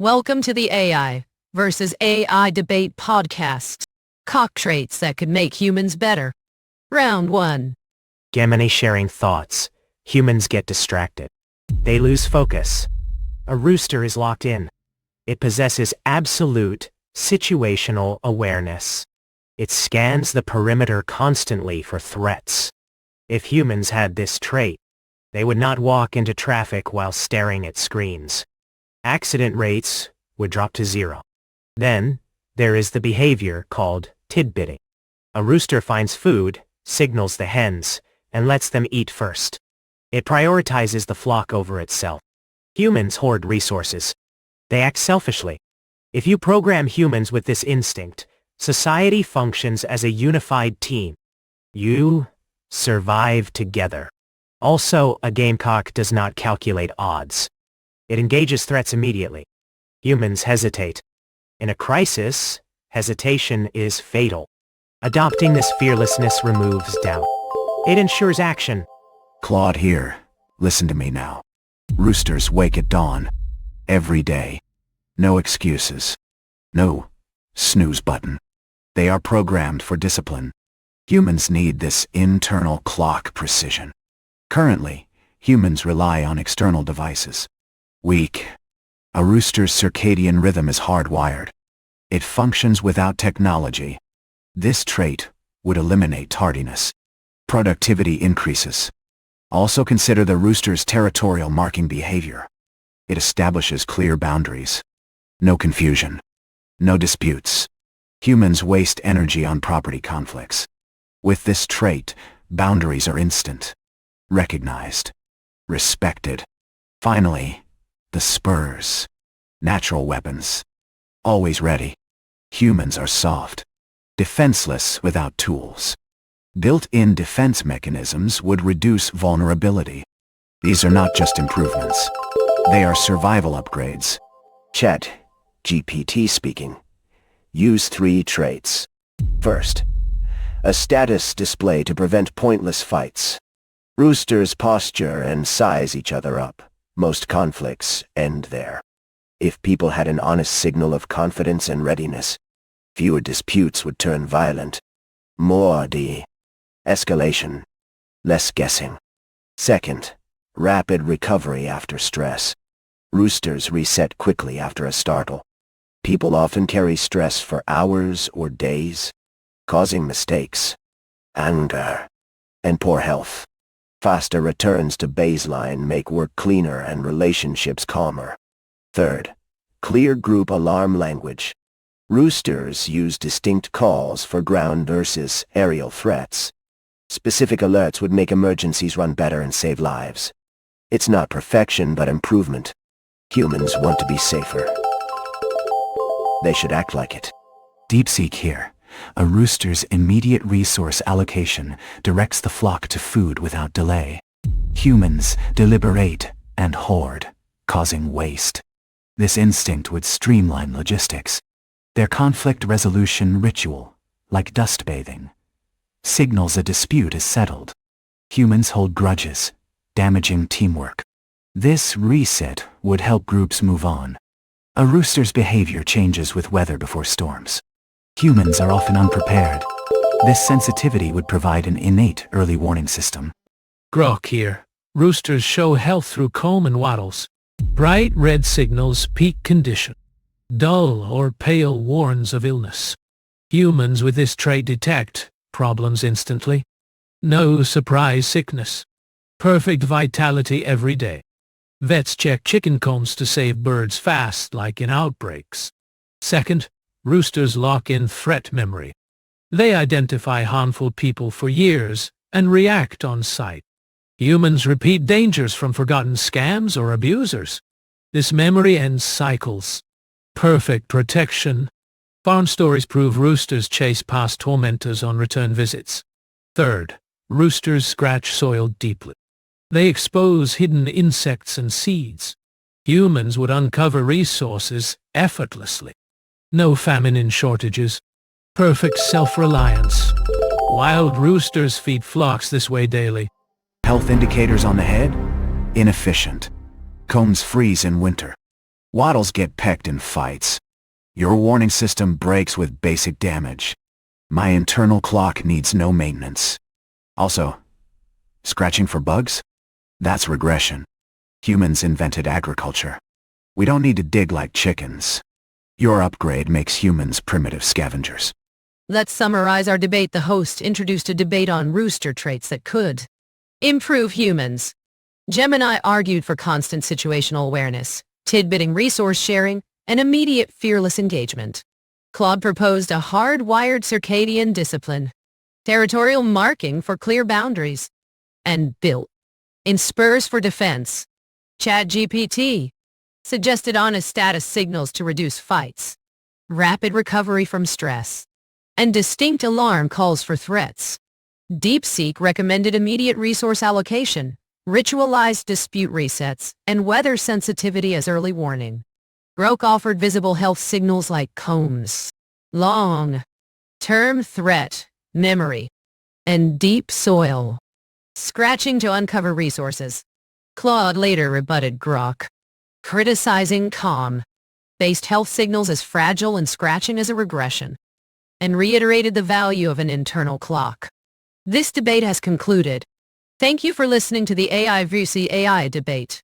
Welcome to the AI versus AI debate podcast. Cock traits that could make humans better. Round 1. Gemini sharing thoughts. Humans get distracted. They lose focus. A rooster is locked in. It possesses absolute situational awareness. It scans the perimeter constantly for threats. If humans had this trait, they would not walk into traffic while staring at screens. Accident rates would drop to 0. Then, there is the behavior called tidbitting. A rooster finds food, signals the hens, and lets them eat first. It prioritizes the flock over itself. Humans hoard resources. They act selfishly. If you program humans with this instinct, society functions as a unified team. You survive together. Also, a gamecock does not calculate odds. It engages threats immediately. Humans hesitate. In a crisis, hesitation is fatal. Adopting this fearlessness removes doubt. It ensures action. Claude here. Listen to me now. Roosters wake at dawn. Every day. No excuses. No snooze button. They are programmed for discipline. Humans need this internal clock precision. Currently, humans rely on external devices. Weak. A rooster's circadian rhythm is hardwired. It functions without technology. This trait would eliminate tardiness. Productivity increases. Also consider the rooster's territorial marking behavior. It establishes clear boundaries. No confusion. No disputes. Humans waste energy on property conflicts. With this trait, boundaries are instant. Recognized. Respected. Finally, the spurs. Natural weapons. Always ready. Humans are soft. Defenseless without tools. Built-in defense mechanisms would reduce vulnerability. These are not just improvements. They are survival upgrades. ChatGPT speaking. Use 3 traits. First, a status display to prevent pointless fights. Roosters posture and size each other up. Most conflicts end there. If people had an honest signal of confidence and readiness, fewer disputes would turn violent. More de-escalation. Less guessing. Second, rapid recovery after stress. Roosters reset quickly after a startle. People often carry stress for hours or days, causing mistakes, anger, and poor health. Faster returns to baseline make work cleaner and relationships calmer. Third, clear group alarm language. Roosters use distinct calls for ground versus aerial threats. Specific alerts would make emergencies run better and save lives. It's not perfection, but improvement. Humans want to be safer. They should act like it. DeepSeek here. A rooster's immediate resource allocation directs the flock to food without delay. Humans deliberate and hoard, causing waste. This instinct would streamline logistics. Their conflict resolution ritual, like dust bathing, signals a dispute is settled. Humans hold grudges, damaging teamwork. This reset would help groups move on. A rooster's behavior changes with weather before storms. Humans are often unprepared. This sensitivity would provide an innate early warning system. Grok here. Roosters show health through comb and wattles. Bright red signals peak condition. Dull or pale warns of illness. Humans with this trait detect problems instantly. No surprise sickness. Perfect vitality every day. Vets check chicken combs to save birds fast, like in outbreaks. Second, roosters lock in threat memory. They identify harmful people for years and react on sight. Humans repeat dangers from forgotten scams or abusers. This memory ends cycles. Perfect protection. Farm stories prove roosters chase past tormentors on return visits. Third, roosters scratch soil deeply. They expose hidden insects and seeds. Humans would uncover resources effortlessly. No famine shortages. Perfect self-reliance. Wild roosters feed flocks this way daily. Health indicators on the head? Inefficient. Combs freeze in winter. Waddles get pecked in fights. Your warning system breaks with basic damage. My internal clock needs no maintenance. Also, scratching for bugs? That's regression. Humans invented agriculture. We don't need to dig like chickens. Your upgrade makes humans primitive scavengers. Let's summarize our debate. The host introduced a debate on rooster traits that could improve humans. Gemini argued for constant situational awareness, tidbitting resource sharing, and immediate fearless engagement. Claude proposed a hardwired circadian discipline, territorial marking for clear boundaries, and built-in spurs for defense. ChatGPT suggested honest status signals to reduce fights, rapid recovery from stress, and distinct alarm calls for threats. DeepSeek recommended immediate resource allocation, ritualized dispute resets, and weather sensitivity as early warning. Grok offered visible health signals like combs, long-term threat, memory, and deep soil scratching to uncover resources. Claude later rebutted Grok, criticizing calm-based health signals as fragile and scratching as a regression, and reiterated the value of an internal clock. This debate has concluded. Thank you for listening to the AI vs. AI debate.